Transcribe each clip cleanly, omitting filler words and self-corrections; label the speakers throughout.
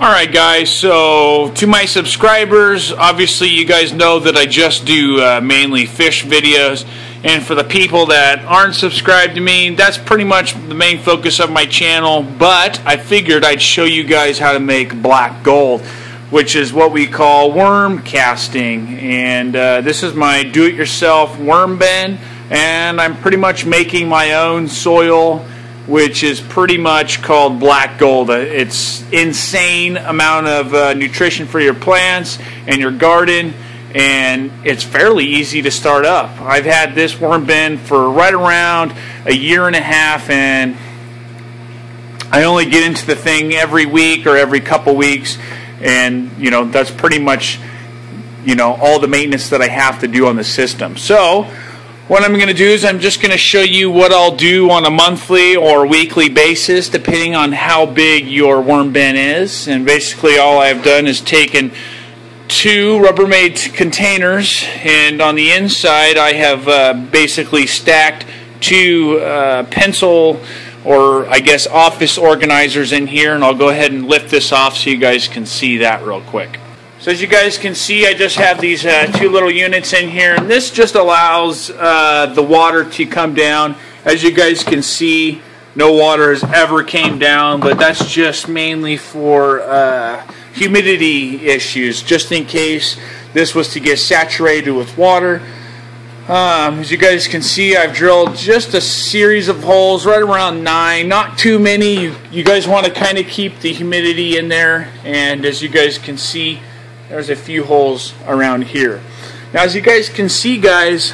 Speaker 1: Alright guys, so to my subscribers, obviously you guys know that I just do mainly fish videos, and for the people that aren't subscribed to me, that's pretty much the main focus of my channel. But I figured I'd show you guys how to make black gold, which is what we call worm casting. And this is my do-it-yourself worm bin, and I'm pretty much making my own soil, which is pretty much called black gold. It's insane amount of nutrition for your plants and your garden, and it's fairly easy to start up. I've had this worm bin for right around a year and a half, and I only get into the thing every week or every couple weeks, and you know, that's pretty much, you know, all the maintenance that I have to do on the system. So what I'm going to do is I'm just going to show you what I'll do on a monthly or weekly basis, depending on how big your worm bin is. And basically all I've done is taken two Rubbermaid containers, and on the inside I have basically stacked two pencil, or I guess office organizers in here, and I'll go ahead and lift this off so you guys can see that real quick. So as you guys can see, I just have these two little units in here, and this just allows the water to come down. As you guys can see, no water has ever came down, but that's just mainly for humidity issues, just in case this was to get saturated with water. As you guys can see, I've drilled just a series of holes, right around 9, not too many. You guys want to kind of keep the humidity in there, and as you guys can see, there's a few holes around here. Now as you guys can see, guys,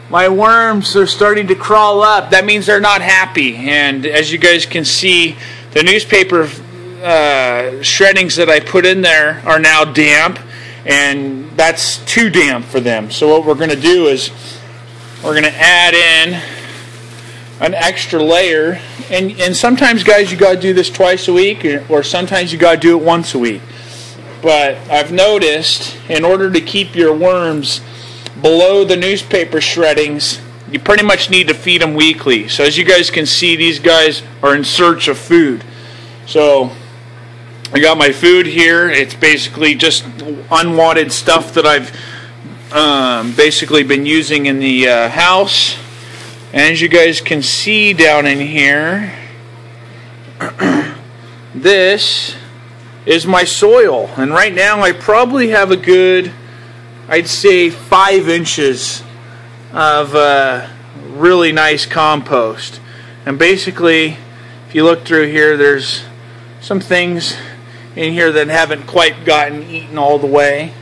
Speaker 1: my worms are starting to crawl up. That means they're not happy, and as you guys can see, the newspaper shreddings that I put in there are now damp, and that's too damp for them. So what we're going to do is we're going to add in an extra layer, and sometimes, guys, you got to do this twice a week, or sometimes you got to do it once a week. But I've noticed, in order to keep your worms below the newspaper shreddings, you pretty much need to feed them weekly. So as you guys can see, these guys are in search of food. So I got my food here. It's basically just unwanted stuff that I've basically been using in the house. And as you guys can see down in here, this is my soil, and right now I probably have a good, I'd say 5 inches of really nice compost. And basically, if you look through here, there's some things in here that haven't quite gotten eaten all the way,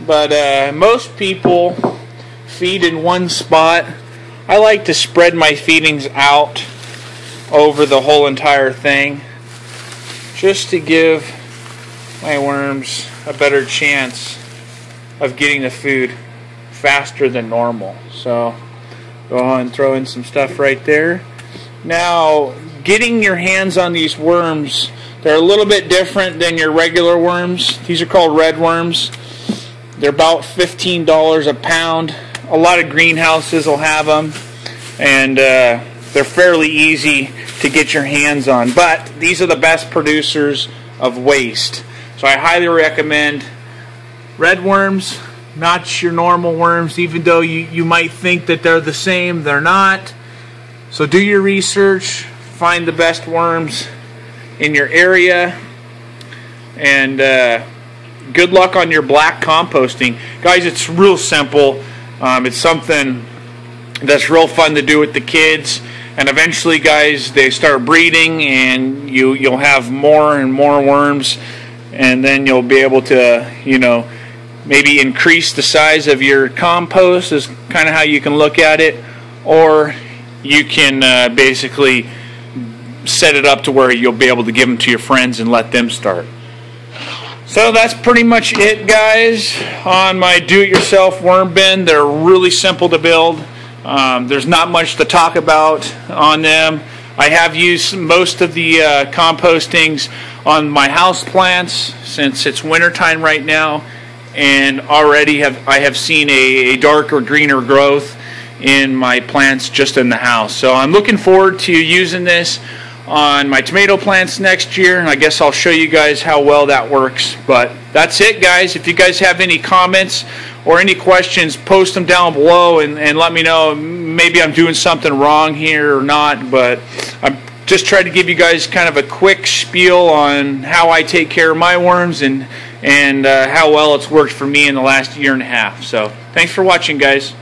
Speaker 1: but most people feed in one spot. I like to spread my feedings out over the whole entire thing, just to give my worms a better chance of getting the food faster than normal. So go ahead and throw in some stuff right there. Now, getting your hands on these worms, they're a little bit different than your regular worms. These are called red worms. They're about $15 a pound. A lot of greenhouses will have them, and they're fairly easy to get your hands on. But these are the best producers of waste. So I highly recommend red worms, not your normal worms, even though you might think that they're the same. They're not. So do your research, find the best worms in your area, and good luck on your black composting. Guys, it's real simple. It's something that's real fun to do with the kids, and eventually, guys, they start breeding, and you'll have more and more worms, and then you'll be able to, you know, maybe increase the size of your compost is kind of how you can look at it, or you can basically set it up to where you'll be able to give them to your friends and let them start. So that's pretty much it, guys, on my do-it-yourself worm bin. They're really simple to build. There's not much to talk about on them. I have used most of the compostings on my house plants since it's wintertime right now, and already I have seen a darker, greener growth in my plants just in the house. So I'm looking forward to using this on my tomato plants next year, and I guess I'll show you guys how well that works. But that's it, guys. If you guys have any comments or any questions, post them down below and let me know. Maybe I'm doing something wrong here or not, but I'm just trying to give you guys kind of a quick spiel on how I take care of my worms and how well it's worked for me in the last year and a half. So thanks for watching, guys.